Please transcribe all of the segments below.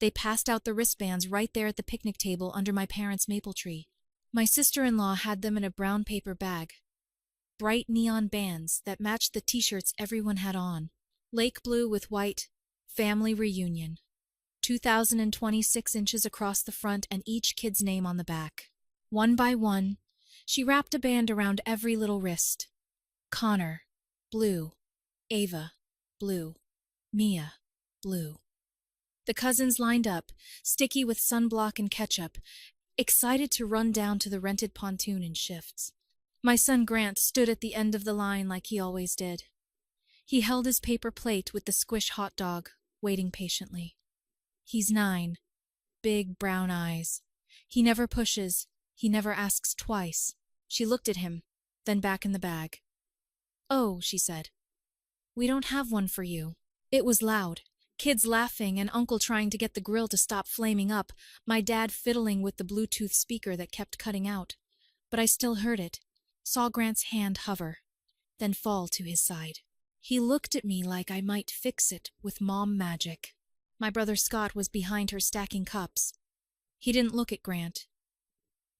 They passed out the wristbands right there at the picnic table under my parents' maple tree. My sister-in-law had them in a brown paper bag. Bright neon bands that matched the t-shirts everyone had on. Lake blue with white, family reunion. 2026 inches across the front and each kid's name on the back. One by one, she wrapped a band around every little wrist. Connor, blue. Ava, blue. Mia, blue. The cousins lined up, sticky with sunblock and ketchup, excited to run down to the rented pontoon in shifts. My son Grant stood at the end of the line like he always did. He held his paper plate with the squish hot dog, waiting patiently. He's 9, big brown eyes. He never pushes, he never asks twice. She looked at him, then back in the bag. "Oh," she said. "We don't have one for you." It was loud. Kids laughing and Uncle trying to get the grill to stop flaming up, my dad fiddling with the Bluetooth speaker that kept cutting out. But I still heard it, saw Grant's hand hover, then fall to his side. He looked at me like I might fix it with mom magic. My brother Scott was behind her stacking cups. He didn't look at Grant.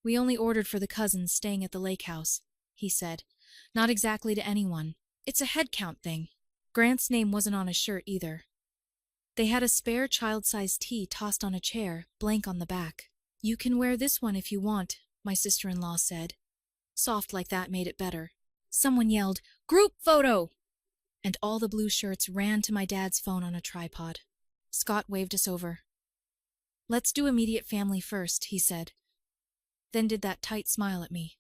"We only ordered for the cousins staying at the lake house," he said. "Not exactly to anyone. It's a head count thing." Grant's name wasn't on his shirt either. They had a spare child-sized tee tossed on a chair, blank on the back. "You can wear this one if you want," my sister-in-law said. Soft like that made it better. Someone yelled, "Group photo!" And all the blue shirts ran to my dad's phone on a tripod. Scott waved us over. "Let's do immediate family first," he said. Then did that tight smile at me.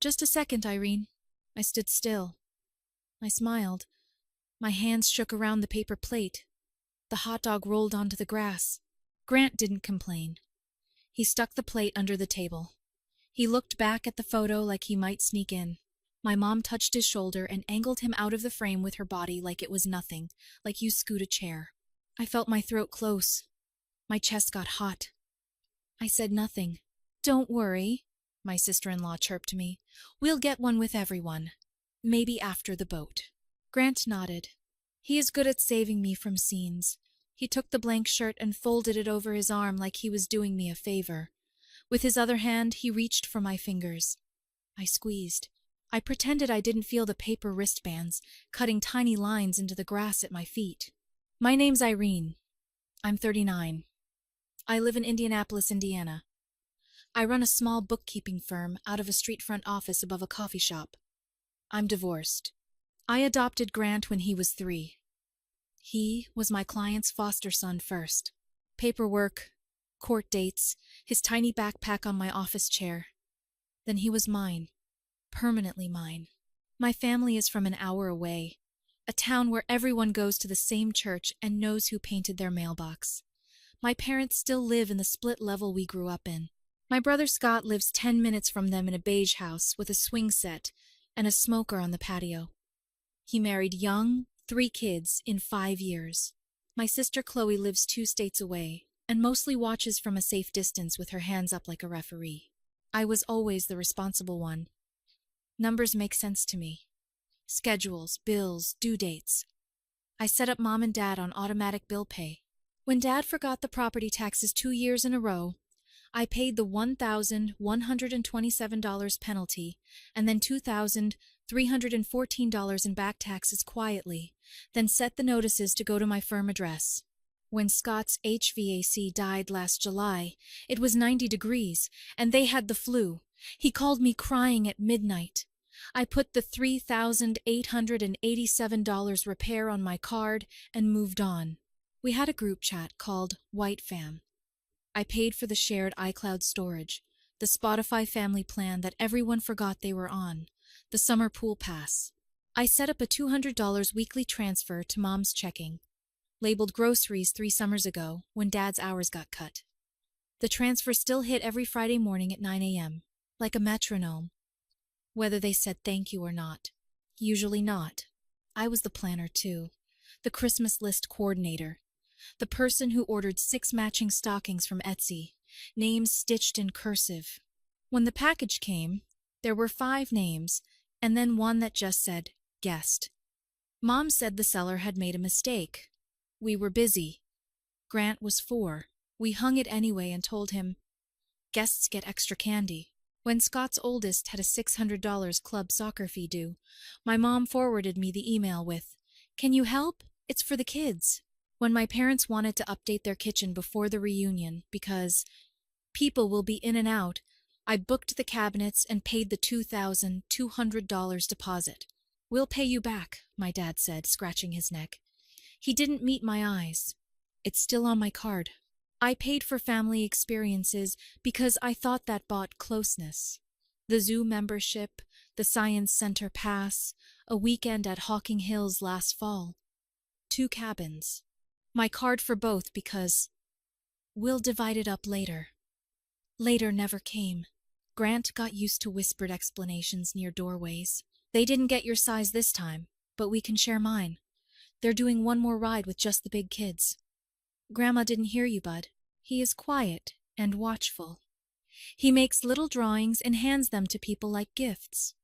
"Just a second, Irene." I stood still. I smiled. My hands shook around the paper plate. The hot dog rolled onto the grass. Grant didn't complain. He stuck the plate under the table. He looked back at the photo like he might sneak in. My mom touched his shoulder and angled him out of the frame with her body like it was nothing, like you scoot a chair. I felt my throat close. My chest got hot. I said nothing. "Don't worry," my sister-in-law chirped me. "We'll get one with everyone. Maybe after the boat." Grant nodded. He is good at saving me from scenes. He took the blank shirt and folded it over his arm like he was doing me a favor. With his other hand, he reached for my fingers. I squeezed. I pretended I didn't feel the paper wristbands, cutting tiny lines into the grass at my feet. "My name's Irene. I'm 39. I live in Indianapolis, Indiana. I run a small bookkeeping firm out of a street front office above a coffee shop. I'm divorced. I adopted Grant when he was 3. He was my client's foster son first. Paperwork, court dates, his tiny backpack on my office chair. Then he was mine, permanently mine. My family is from an hour away, a town where everyone goes to the same church and knows who painted their mailbox. My parents still live in the split level we grew up in. My brother Scott lives 10 minutes from them in a beige house with a swing set and a smoker on the patio. He married young, 3 kids in 5 years. My sister Chloe lives 2 states away and mostly watches from a safe distance with her hands up like a referee. I was always the responsible one. Numbers make sense to me. Schedules, bills, due dates. I set up Mom and Dad on automatic bill pay. When Dad forgot the property taxes 2 years in a row, I paid the $1,127 penalty and then $2,314 in back taxes quietly, then set the notices to go to my firm address. When Scott's HVAC died last July, it was 90 degrees, and they had the flu. He called me crying at midnight. I put the $3,887 repair on my card and moved on. We had a group chat called White Fam. I paid for the shared iCloud storage, the Spotify family plan that everyone forgot they were on, the summer pool pass. I set up a $200 weekly transfer to Mom's checking, labeled groceries 3 summers ago when Dad's hours got cut. The transfer still hit every Friday morning at 9 a.m., like a metronome, whether they said thank you or not. Usually not. I was the planner too, the Christmas list coordinator. The person who ordered 6 matching stockings from Etsy, names stitched in cursive. When the package came, there were 5 names, and then one that just said, guest. Mom said the seller had made a mistake. We were busy. Grant was 4. We hung it anyway and told him, guests get extra candy. When Scott's oldest had a $600 club soccer fee due, my mom forwarded me the email with, "Can you help? It's for the kids." When my parents wanted to update their kitchen before the reunion because people will be in and out, I booked the cabinets and paid the $2,200 deposit. "We'll pay you back," my dad said, scratching his neck. He didn't meet my eyes. It's still on my card. I paid for family experiences because I thought that bought closeness. The zoo membership, the science center pass, a weekend at Hawking Hills last fall. 2 cabins. My card for both because we'll divide it up later. Later never came. Grant got used to whispered explanations near doorways. "They didn't get your size this time, but we can share mine. They're doing one more ride with just the big kids." "Grandma didn't hear you, Bud. He is quiet and watchful. He makes little drawings and hands them to people like gifts.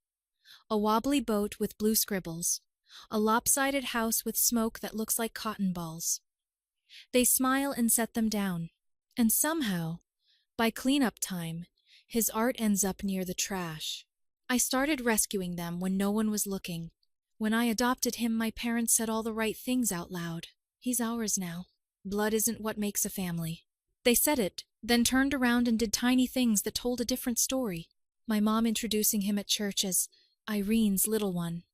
A wobbly boat with blue scribbles. A lopsided house with smoke that looks like cotton balls. They smile and set them down. And somehow, by cleanup time, his art ends up near the trash. I started rescuing them when no one was looking. When I adopted him, my parents said all the right things out loud. He's ours now. Blood isn't what makes a family. They said it, then turned around and did tiny things that told a different story. My mom introducing him at church as Irene's little one.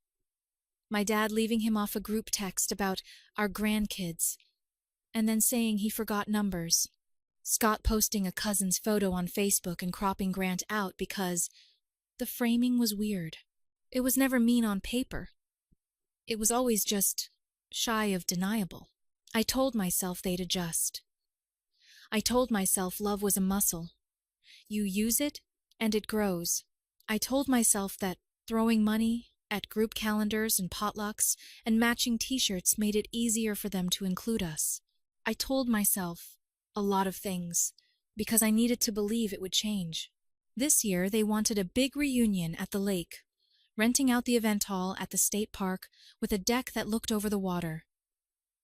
My dad leaving him off a group text about our grandkids, and then saying he forgot numbers. Scott posting a cousin's photo on Facebook and cropping Grant out because the framing was weird. It was never mean on paper. It was always just shy of deniable. I told myself they'd adjust. I told myself love was a muscle. You use it, and it grows. I told myself that throwing money at group calendars and potlucks and matching t-shirts made it easier for them to include us. I told myself a lot of things, because I needed to believe it would change. This year, they wanted a big reunion at the lake, renting out the event hall at the state park with a deck that looked over the water.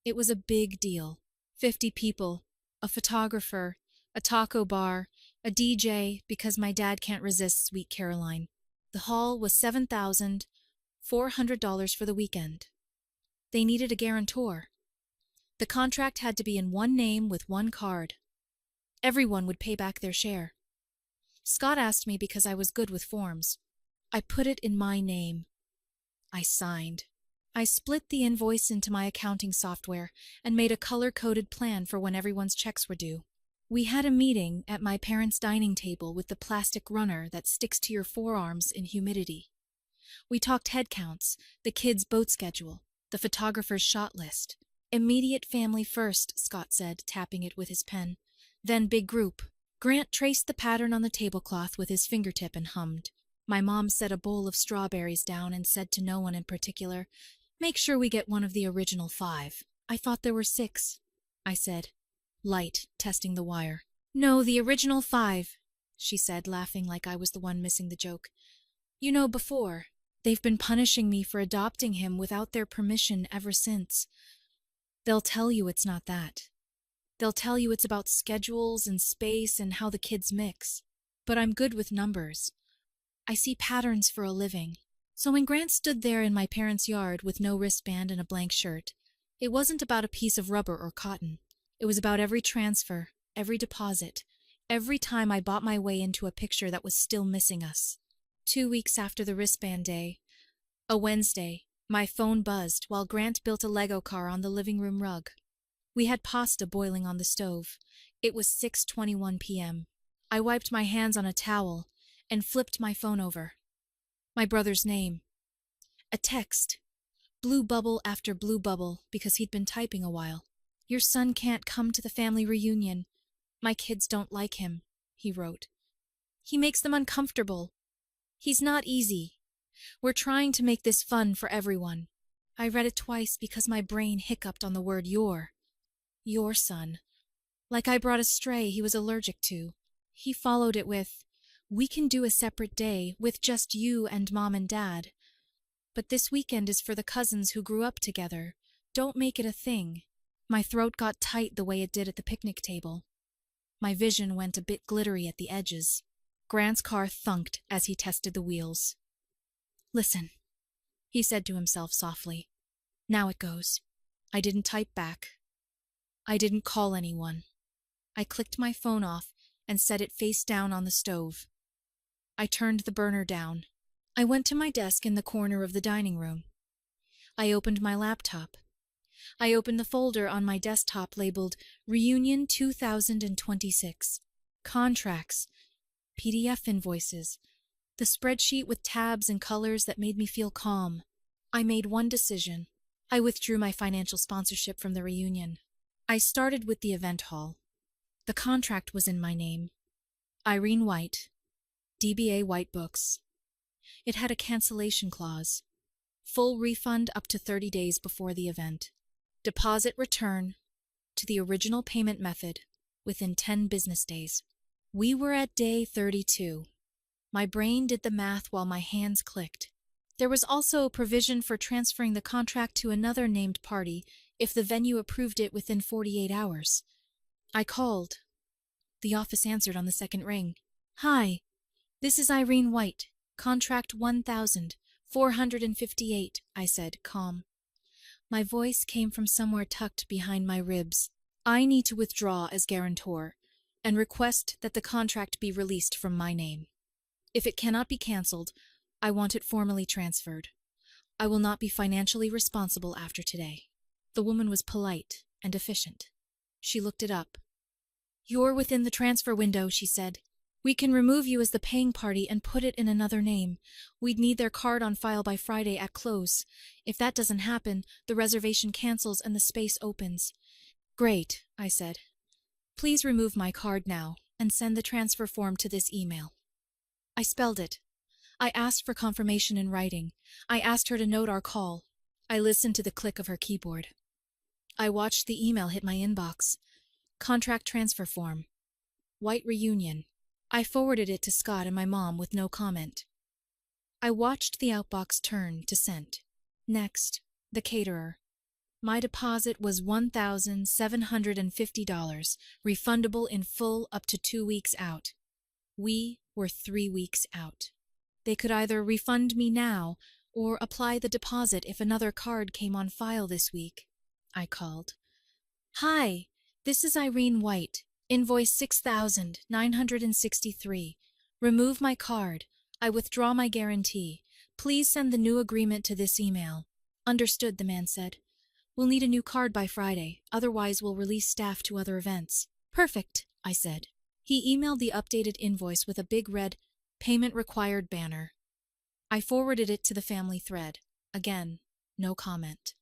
It was a big deal. 50 people, a photographer, a taco bar, a DJ, because my dad can't resist Sweet Caroline. The hall was $7,400 for the weekend. They needed a guarantor. The contract had to be in one name with one card. Everyone would pay back their share. Scott asked me because I was good with forms. I put it in my name. I signed. I split the invoice into my accounting software and made a color-coded plan for when everyone's checks were due. We had a meeting at my parents' dining table with the plastic runner that sticks to your forearms in humidity. We talked head counts, the kids' boat schedule, the photographer's shot list. "Immediate family first," Scott said, tapping it with his pen. "Then big group." Grant traced the pattern on the tablecloth with his fingertip and hummed. My mom set a bowl of strawberries down and said to no one in particular, "Make sure we get one of the original 5. "I thought there were 6, I said, light, testing the wire. "No, the original 5, she said, laughing like I was the one missing the joke. "You know, before, they've been punishing me for adopting him without their permission ever since. They'll tell you it's not that. They'll tell you it's about schedules and space and how the kids mix. But I'm good with numbers. I see patterns for a living." So when Grant stood there in my parents' yard with no wristband and a blank shirt, it wasn't about a piece of rubber or cotton. It was about every transfer, every deposit, every time I bought my way into a picture that was still missing us. 2 weeks after the wristband day, a Wednesday, my phone buzzed while Grant built a Lego car on the living room rug. We had pasta boiling on the stove. It was 6:21 p.m. I wiped my hands on a towel and flipped my phone over. My brother's name. A text. Blue bubble after blue bubble because he'd been typing a while. "Your son can't come to the family reunion. My kids don't like him," he wrote. "He makes them uncomfortable. He's not easy. We're trying to make this fun for everyone." I read it twice because my brain hiccuped on the word your. Your son. Like I brought a stray he was allergic to. He followed it with, "We can do a separate day with just you and Mom and Dad. But this weekend is for the cousins who grew up together. Don't make it a thing. My throat got tight the way it did at the picnic table. My vision went a bit glittery at the edges. Grant's car thunked as he tested the wheels. "Listen," he said to himself softly. "Now it goes." I didn't type back. I didn't call anyone. I clicked my phone off and set it face down on the stove. I turned the burner down. I went to my desk in the corner of the dining room. I opened my laptop. I opened the folder on my desktop labeled Reunion 2026. Contracts, PDF invoices, the spreadsheet with tabs and colors that made me feel calm. I made one decision. I withdrew my financial sponsorship from the reunion. I started with the event hall. The contract was in my name. Irene White, DBA White Books. It had a cancellation clause. Full refund up to 30 days before the event. Deposit return to the original payment method within 10 business days. We were at day 32. My brain did the math while my hands clicked. There was also a provision for transferring the contract to another named party if the venue approved it within 48 hours. I called. The office answered on the second ring. "Hi, this is Irene White, contract 1,458, I said, calm. My voice came from somewhere tucked behind my ribs. "I need to withdraw as guarantor and request that the contract be released from my name. If it cannot be cancelled, I want it formally transferred. I will not be financially responsible after today." The woman was polite and efficient. She looked it up. "You're within the transfer window," she said. "We can remove you as the paying party and put it in another name. We'd need their card on file by Friday at close. If that doesn't happen, the reservation cancels and the space opens." "Great," I said. "Please remove my card now and send the transfer form to this email." I spelled it. I asked for confirmation in writing. I asked her to note our call. I listened to the click of her keyboard. I watched the email hit my inbox. Contract transfer form. White reunion. I forwarded it to Scott and my mom with no comment. I watched the outbox turn to sent. Next, the caterer. My deposit was $1,750, refundable in full up to 2 weeks out. We were 3 weeks out. They could either refund me now or apply the deposit if another card came on file this week. I called. "Hi, this is Irene White. Invoice 6,963. Remove my card. I withdraw my guarantee. Please send the new agreement to this email." "Understood," the man said. "We'll need a new card by Friday. Otherwise, we'll release staff to other events." "Perfect," I said. He emailed the updated invoice with a big red "Payment Required" banner. I forwarded it to the family thread. Again, no comment.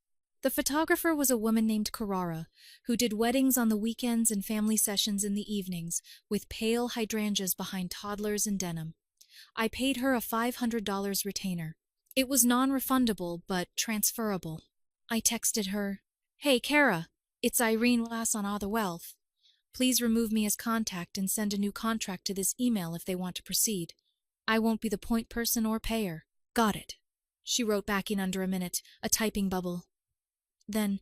The photographer was a woman named Carrara, who did weddings on the weekends and family sessions in the evenings, with pale hydrangeas behind toddlers in denim. I paid her a $500 retainer. It was non-refundable, but transferable. I texted her, "Hey, Kara, it's Irene Lass on Other Wealth. Please remove me as contact and send a new contract to this email if they want to proceed. I won't be the point person or payer." "Got it," she wrote back in under a minute, a typing bubble. Then,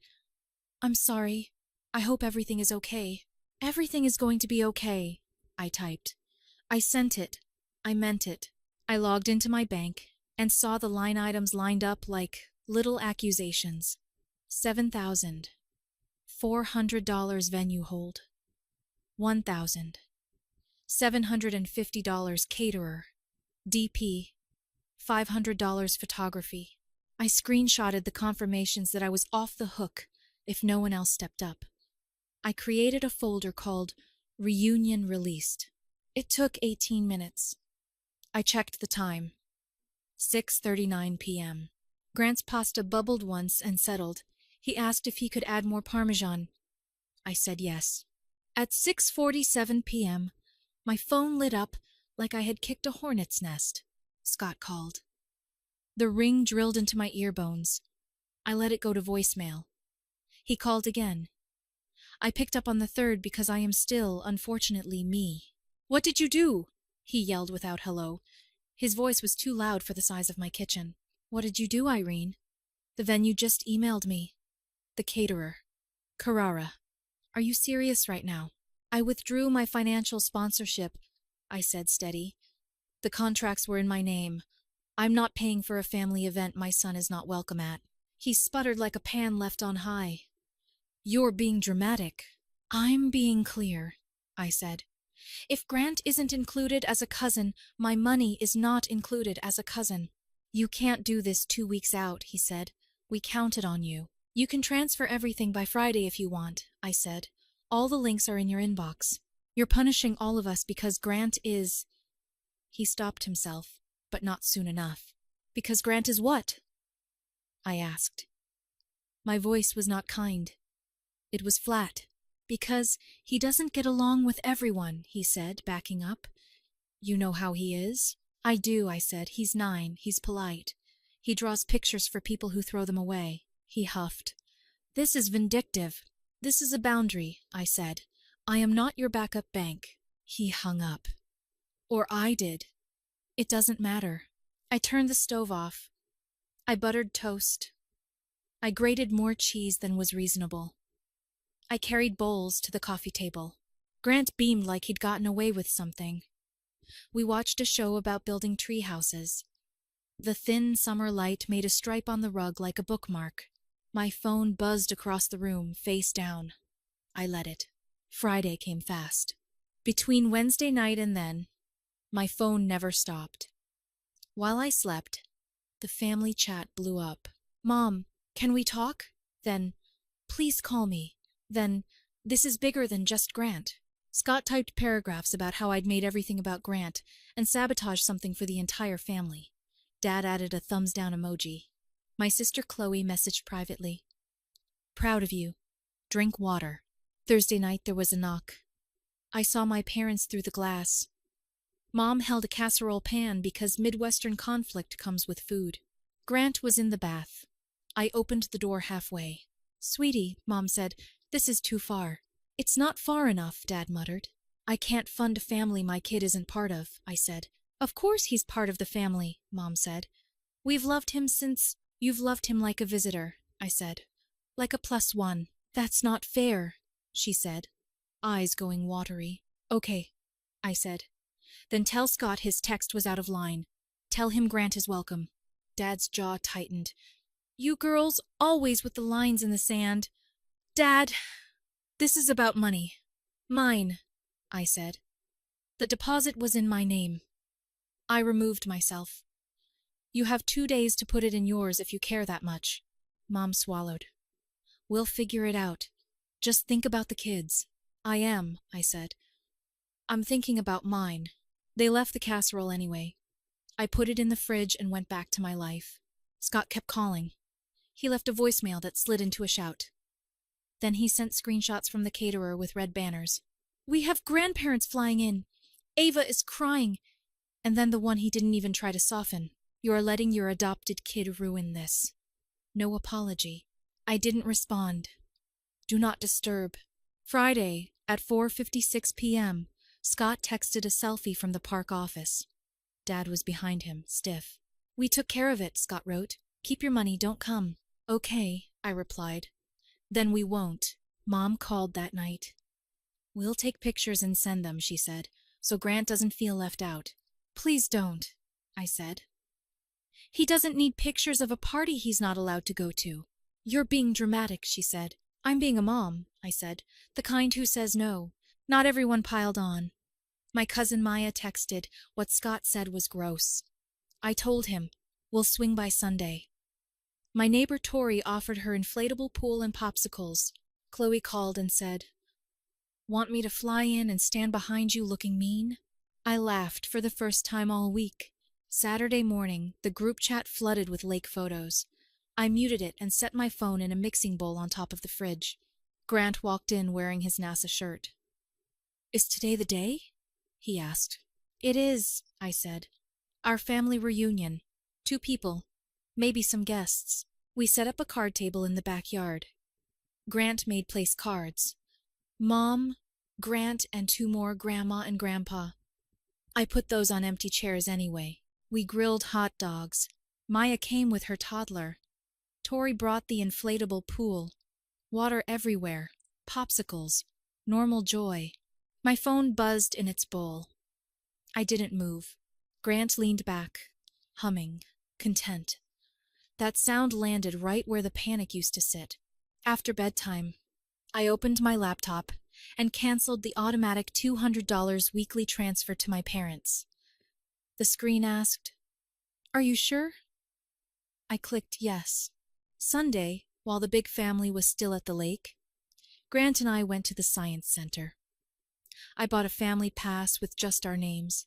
"I'm sorry. I hope everything is okay." "Everything is going to be okay," I typed. I sent it. I meant it. I logged into my bank and saw the line items lined up like little accusations. $7,000. $400 venue hold. $1,000. $750 caterer. DP. $500 photography. I screenshotted the confirmations that I was off the hook if no one else stepped up. I created a folder called Reunion Released. It took 18 minutes. I checked the time. 6:39 p.m. Grant's pasta bubbled once and settled. He asked if he could add more Parmesan. I said yes. At 6:47 p.m., my phone lit up like I had kicked a hornet's nest. Scott called. The ring drilled into my ear bones. I let it go to voicemail. He called again. I picked up on the third because I am still, unfortunately, me. "What did you do?" he yelled without hello. His voice was too loud for the size of my kitchen. "What did you do, Irene?" "The venue just emailed me." "The caterer." Carrara, are you serious right now? I withdrew my financial sponsorship, I said steady. The contracts were in my name. I'm not paying for a family event my son is not welcome at. He sputtered like a pan left on high. You're being dramatic. I'm being clear, I said. If Grant isn't included as a cousin, my money is not included as a cousin. You can't do this 2 weeks out, he said. We counted on you. You can transfer everything by Friday if you want, I said. All the links are in your inbox. You're punishing all of us because Grant is... He stopped himself, but not soon enough. Because Grant is what? I asked. My voice was not kind. It was flat. Because he doesn't get along with everyone, he said, backing up. You know how he is? I do, I said. He's 9. He's polite. He draws pictures for people who throw them away. He huffed. This is vindictive. This is a boundary, I said. I am not your backup bank. He hung up. Or I did. It doesn't matter. I turned the stove off. I buttered toast. I grated more cheese than was reasonable. I carried bowls to the coffee table. Grant beamed like he'd gotten away with something. We watched a show about building tree houses. The thin summer light made a stripe on the rug like a bookmark. My phone buzzed across the room, face down. I let it. Friday came fast. Between Wednesday night and then, my phone never stopped. While I slept, the family chat blew up. Mom, can we talk? Then, please call me. Then, this is bigger than just Grant. Scott typed paragraphs about how I'd made everything about Grant and sabotaged something for the entire family. Dad added a thumbs down emoji. My sister Chloe messaged privately. Proud of you. Drink water. Thursday night there was a knock. I saw my parents through the glass. Mom held a casserole pan because Midwestern conflict comes with food. Grant was in the bath. I opened the door halfway. Sweetie, Mom said, this is too far. It's not far enough, Dad muttered. I can't fund a family my kid isn't part of, I said. Of course he's part of the family, Mom said. We've loved him since... You've loved him like a visitor, I said. Like a +1. That's not fair, she said, eyes going watery. Okay, I said. Then tell Scott his text was out of line. Tell him Grant is welcome. Dad's jaw tightened. You girls, always with the lines in the sand. Dad, this is about money. Mine, I said. The deposit was in my name. I removed myself. You have 2 days to put it in yours if you care that much. Mom swallowed. We'll figure it out. Just think about the kids. I am, I said. I'm thinking about mine. They left the casserole anyway. I put it in the fridge and went back to my life. Scott kept calling. He left a voicemail that slid into a shout. Then he sent screenshots from the caterer with red banners. We have grandparents flying in. Ava is crying. And then the one he didn't even try to soften. You are letting your adopted kid ruin this. No apology. I didn't respond. Do not disturb. Friday, at 4:56 p.m., Scott texted a selfie from the park office. Dad was behind him, stiff. We took care of it, Scott wrote. Keep your money, don't come. Okay, I replied. Then we won't. Mom called that night. We'll take pictures and send them, she said, so Grant doesn't feel left out. Please don't, I said. He doesn't need pictures of a party he's not allowed to go to. You're being dramatic, she said. I'm being a mom, I said, the kind who says no. Not everyone piled on. My cousin Maya texted. What Scott said was gross. I told him, we'll swing by Sunday. My neighbor Tori offered her inflatable pool and popsicles. Chloe called and said, Want me to fly in and stand behind you looking mean? I laughed for the first time all week. Saturday morning, the group chat flooded with lake photos. I muted it and set my phone in a mixing bowl on top of the fridge. Grant walked in wearing his NASA shirt. Is today the day? He asked. It is, I said. Our family reunion. 2 people. Maybe some guests. We set up a card table in the backyard. Grant made place cards. Mom, Grant, and 2 more, Grandma and Grandpa. I put those on empty chairs anyway. We grilled hot dogs. Maya came with her toddler. Tori brought the inflatable pool. Water everywhere, popsicles, normal joy. My phone buzzed in its bowl. I didn't move. Grant leaned back, humming, content. That sound landed right where the panic used to sit. After bedtime, I opened my laptop and canceled the automatic $200 weekly transfer to my parents. The screen asked, "Are you sure?" I clicked yes. Sunday, while the big family was still at the lake, Grant and I went to the science center. I bought a family pass with just our names.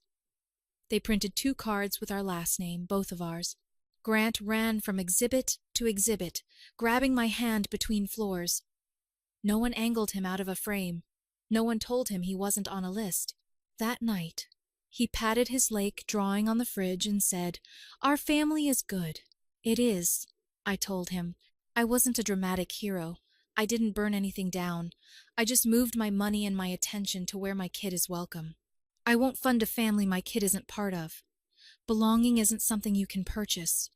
They printed 2 cards with our last name, both of ours. Grant ran from exhibit to exhibit, grabbing my hand between floors. No one angled him out of a frame. No one told him he wasn't on a list. That night, he patted his lake drawing on the fridge and said, "Our family is good." "It is," I told him. I wasn't a dramatic hero. I didn't burn anything down. I just moved my money and my attention to where my kid is welcome. I won't fund a family my kid isn't part of. Belonging isn't something you can purchase.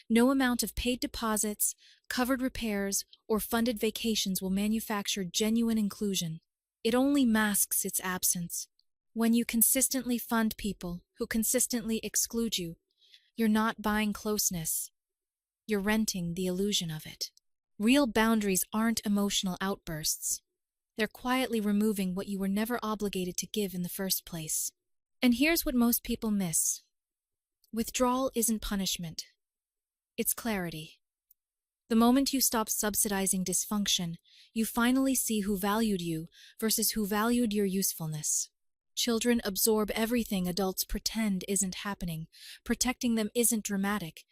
No amount of paid deposits, covered repairs, or funded vacations will manufacture genuine inclusion. It only masks its absence. When you consistently fund people who consistently exclude you, you're not buying closeness. You're renting the illusion of it. Real boundaries aren't emotional outbursts. They're quietly removing what you were never obligated to give in the first place. And here's what most people miss. Withdrawal isn't punishment. It's clarity. The moment you stop subsidizing dysfunction, you finally see who valued you versus who valued your usefulness. Children absorb everything adults pretend isn't happening. Protecting them isn't dramatic.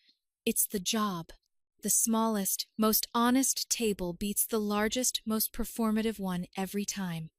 It's the job. The smallest, most honest table beats the largest, most performative one every time.